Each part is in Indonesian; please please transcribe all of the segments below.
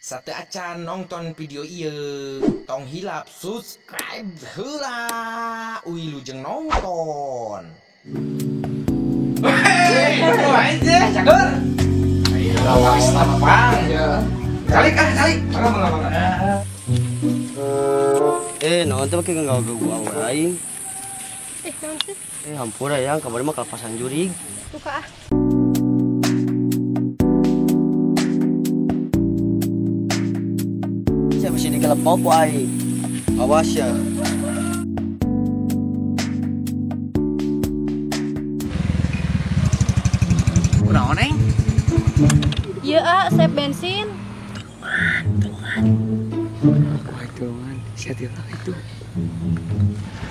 Sate acan nonton video ieu tong hilap subscribe heula wilujeng nonton. Aja, cager. Lawas lapang. Calik. Mangga. Naon teh make ganggu aing. Naon sih? Hampura yang kamari mah kalapasan jurig. Suka ah. Saya masih dikelepok ku aing. Awas ya. Kunaon eng? Iya ah, sep bensin. Tuhan, siatir itu.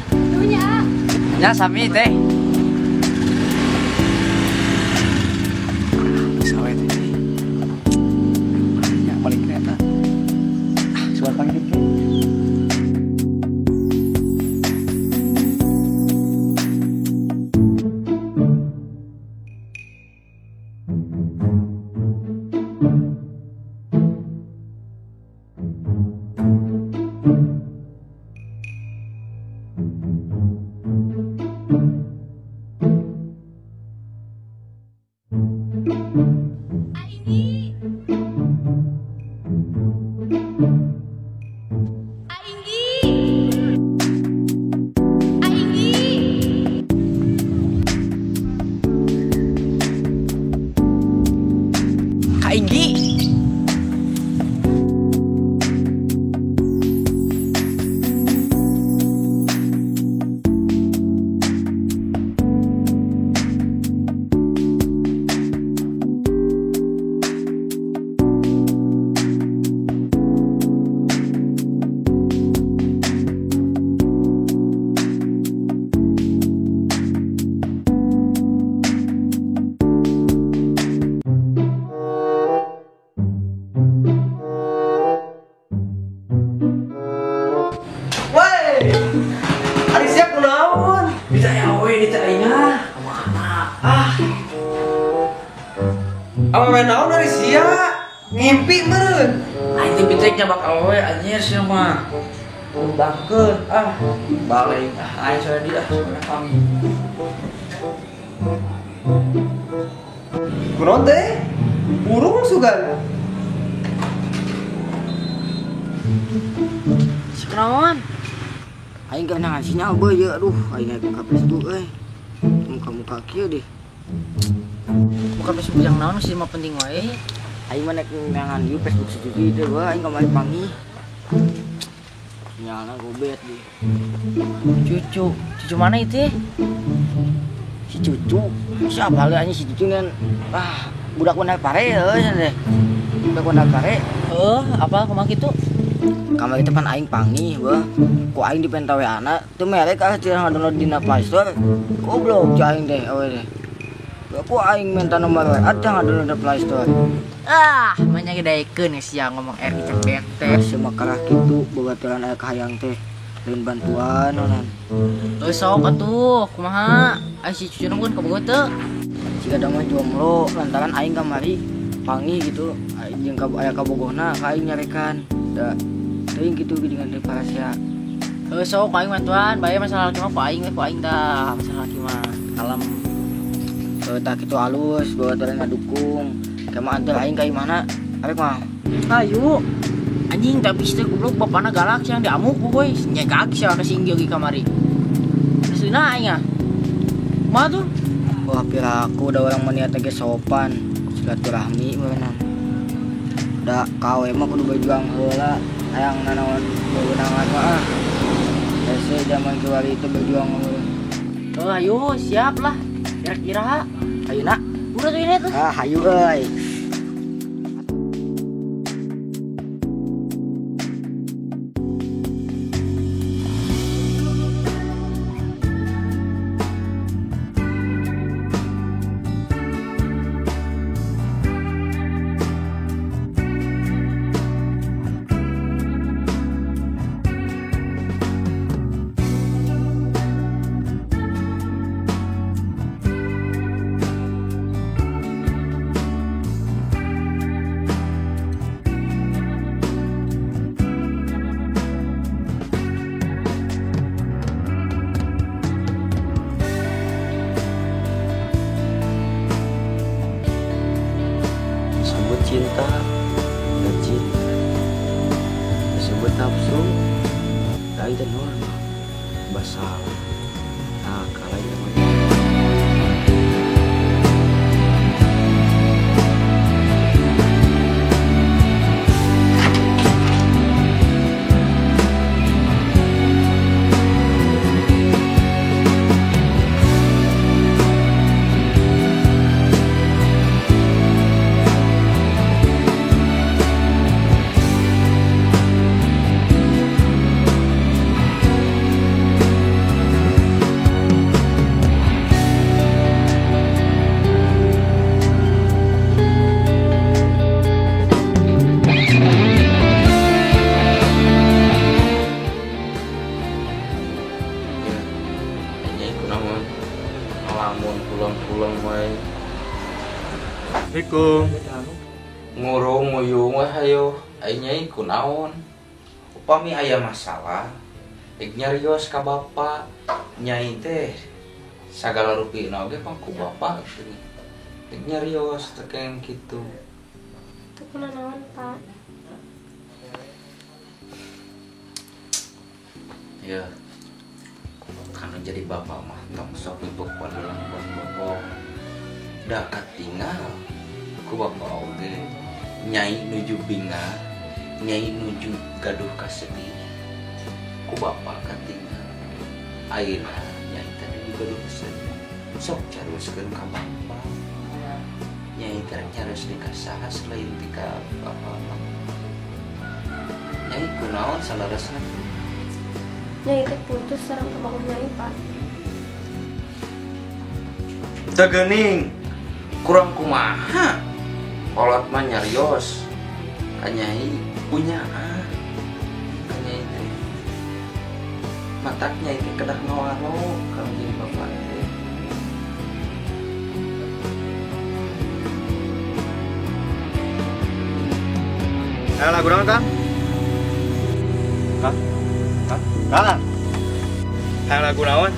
Dunya ah. Ya sami teh. Sawet ini. Yang paling kereta. Suara panggil. Kainggi. Ari siap kunaon? Ditanya we ditanya. Mana? Main naon ari sia? Ngimpi meureun. Aing teh piteknya bakal we anjir sia mah. Undangkeun balik aing soalnya dia kami. Kunaon teh? Burung sugan. Sekenawan. Aing gak pernah ngasih nyawa ya, aduh, aing naik ke Facebook muka-muka kieu deh. Bukan Facebook yang naon sih mah penting wae. Aing mah naik nangan di Facebook sejuti deh, wah aing kamari pangi. Nyalana gobet deh. Cucu mana itu? Si cucu, siapa lagi anjing si cucu kan? Budak naik pare ya, deh. Budak naik pare. Apa kumaha kitu? Kamar itu pan aing pangi, wah. Ku aing dipenta we anak, teu merek ah cenah download dina Play Store. Goblok aing teh awe teh. Ku aing minta nomor WA teh download di Play Store. Manya gedaekeun sia ngomong RI cek bete. Semua karah kitu babaturan aya kahayang teh. Lain bantuan nonan. Teu sok atuh, kumaha? Ai si cucu nungguin ka boga teu? Jika ada mah jomblo lantaran aing kamari pangi gitu. Aing jeung aya kabogohna ka aing nyarekan. Da teuing kitu dengan deparasya. Teu sok aing bantuan, bae masalah laki mah ku aing dah. Masalah laki mah kalem. Tak kitu alus babaturan ngadukung. Kema antar aing ka imana? Arek mah. Ayo. Anjing tapi teh goblok bapana galak sia diamuk boy. Nyegak sia ka singgih ge kamari. Asina aing ah. Mah tuh. Wah piraku da orang maniat ge sopan. Silaturahmi meunan. Da kawe mah kudu berjuang heula. Hayang nanaon beunangan mah. Hese zaman kiwari itu berjuang heula. Tuh ayo siap lah. Kira-kira Ayeuna udah tuh ini tuh. hayu euy. nafsu da itu normal basalah nah kalau itu Lamun pulang-pulang wae Assalamualaikum. ngurung nguyung weh hayo ai nyai kunaon upami aya masalah dik nyarios ka bapa nyai teh sagala rupina oge pang ku bapa geuning dik nyarios tekeng kitu Itu kunaon, Pak? ya karena jadi bapak mah tong sok untuk padulang buat bapak da katinggal ku bapak oge nyai nuju binga nyai nuju gaduh kasedih ku bapak katinggal ayeuna nyai teh nuju gaduh kasedih sok caruskeun ka bapak nyai teh nyarus dikasaha selain tika bapak mah nyai kunaon salarasna Nyai teh putus sareng kemauan nyai, Pak. teu geuning kurang kumaha kolot mah nyarios ka nyai punyaan ka nyai teh matak nyai teh kedah ngawaro kalau jadi bapak teh Lagu naon, Kang? Kang? Kang? Lagu naon?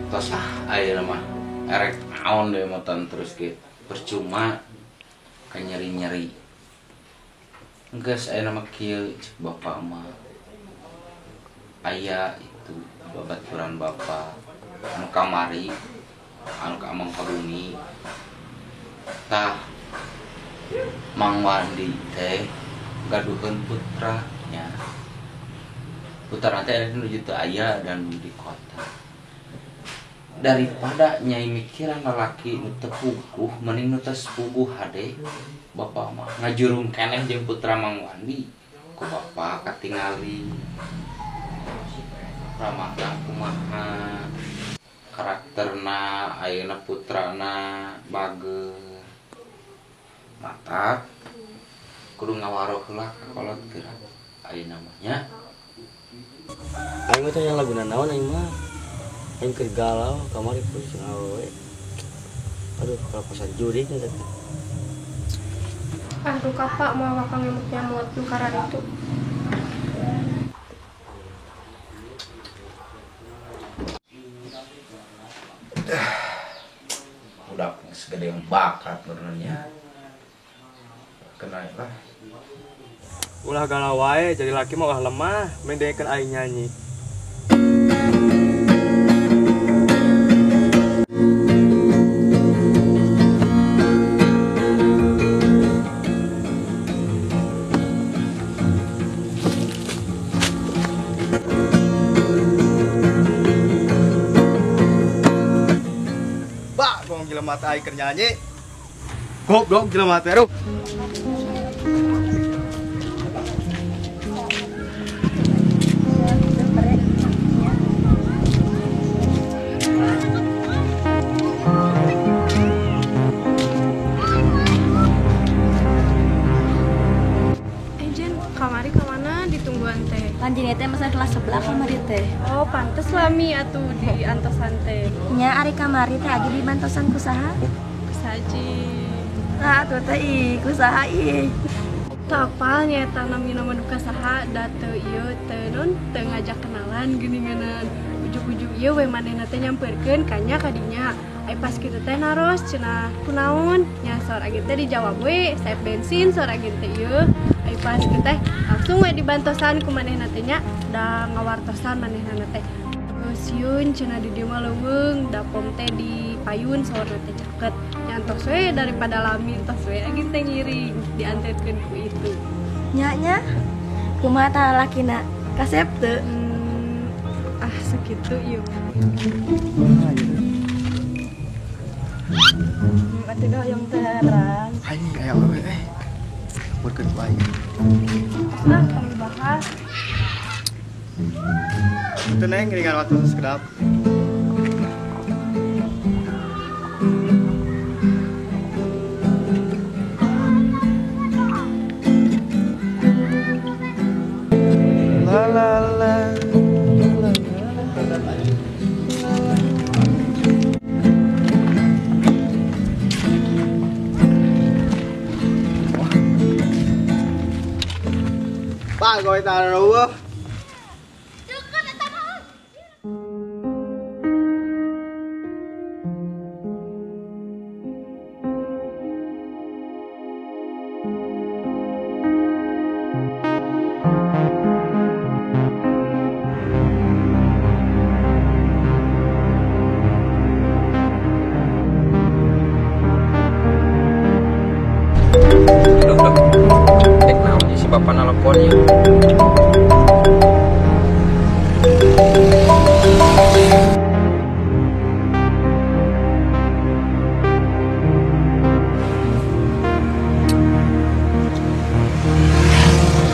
tos ayeuna mah erek naon deui motan terus ge percuma ka nyeri-nyeri geus ayeuna mah kieu cek bapak mah aya itu babaturan bapak anu kamari anu ka Amang Paguni tah Mang Wandi teh gaduheun putranya putra teh nuju teu aya dan di kota daripada nyai mikiran lalaki nu teu puguh mending nu teu puguh hade bapak mah ngajurung keneh jeung putra Mang Wandi ku bapak katingali ramana kumaha karakterna ayeuna putrana bager matak kudu ngawaro heula ka kolot geura ayeuna mah nya aing mah teh yang laguna naon aing mah aing keur galau kamari pusing awewe aduh kalau pasan juri nya teh Aduh, Kakak mau kakak ngemuknya muat lukaran itu. udah segede yang bakat benernya kena lah Ulah galau wae, jadi laki mah ulah lemah, mendekeun aing nyanyi. Ba, gong jelema teh aing keur nyanyi. Goblok jelema teh ruh. Jen, kamari kemana ditungguan teh? Lanjini teh masa kelas sebelah kamari teh. Oh, pantes lah mi atuh di antosan teh. Nya ari kamari teh lagi di mantosan kusaha. Saji. Nah, tuh teh ih kusaha ih. Tapal nyata namina manuka saha da teu ieu teu non teu ngajak kenalan geuninganan. Ujug-ujug ieu we manehna teh nyampeurkeun kanya kadinya. Ai pas kitu teh naros cenah kunaon nya sor agen teh dijawab we saya bensin sor agen teh ieu ai pas kitu teh langsung we dibantosan ku manehna teh nya da ngawartosan manehna teh terus yun cenah di dieu mah leuweung da pom teh di payun saurna teh caket nyantos we daripada lami tos we agen teh ngiring diantetkeun ku itu Nya kumaha tah lalakina kasep teu segitu yuk atuh doyong terang Anjing aya awewe Burkeun ku aing. nah kami bahas Itu neng ngiringan waktu sekedap. La la la. Ba gọi ta rồi á. Dek naonnya si bapak neleponnya.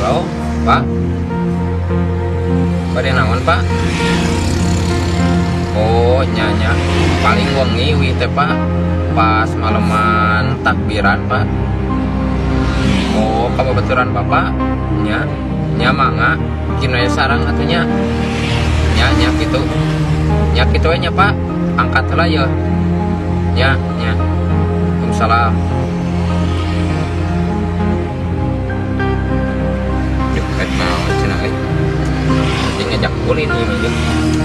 Halo, Pak. Pada naon, Pak? Oh, nyanya. Paling wengi wi teh, Pak. Pas maleman takbiran, Pak. Oh, kababaturan Bapak? Nya mangga kinaya sarang atunya. Nya kitu. Nya kitu we nya, Pak. Angkat heula ya. Nya. Waalaikumsalam. Deket naon cenah euy. Jadi ngajak ulin ieu mah.